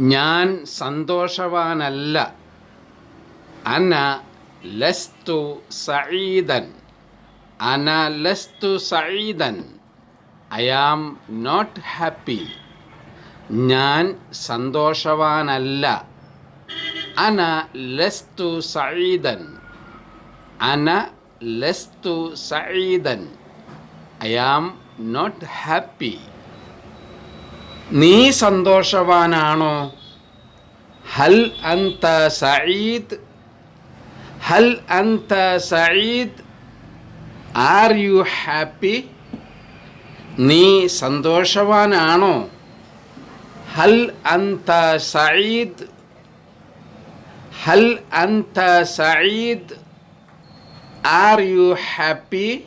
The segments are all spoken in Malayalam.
ഞാൻ സന്തോഷവാനല്ല. അന ലസ്തു സഈദൻ. അന ലസ്തു സഈദൻ. I am not happy. ഞാൻ സന്തോഷവാനല്ല. അന ലസ്തു സഈദൻ. അന ലസ്തു സഈദൻ. I am not happy. നീ സന്തോഷവാനാണോ? ഹൽ അൻത സഈദ്. ഹൽ അൻത സഈദ്. Are you happy? നീ സന്തോഷവാനാണോ? ഹൽ അൻത സഈദ്. ഹൽ അൻത സഈദ്. Are you happy?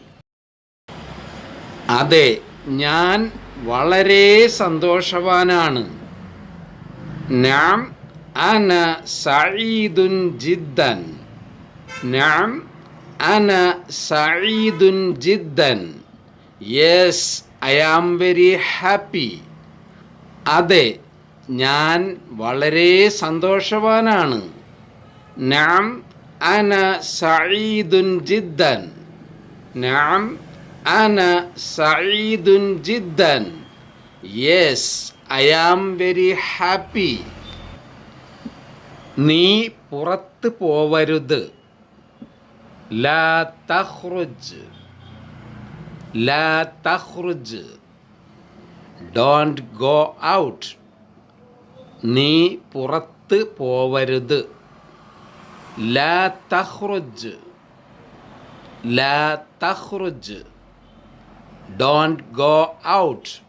അതെ, ഞാൻ വളരെ സന്തോഷവാനാണ്. നഅം അന സഈദുൻ ജിദ്ദൻ. നഅം അന സഈദുൻ ജിദ്ദൻ. Yes, I am very happy. അതെ, ഞാൻ വളരെ സന്തോഷവാനാണ്. നഅം അന സഈദുൻ ജിദ്ദൻ. നഅം അന സഈദുൻ ജിദ്ദൻ. Yes, I am very happy. നീ പുറത്ത് പോവരുത്. ലാ തഖ്റുജ്. ലാ തഖ്റുജ്. Don't go out. നീ പുറത്ത് പോവരുത്. ലാ തഖ്റുജ്. ലാ തഖ്റുജ്. Don't go out.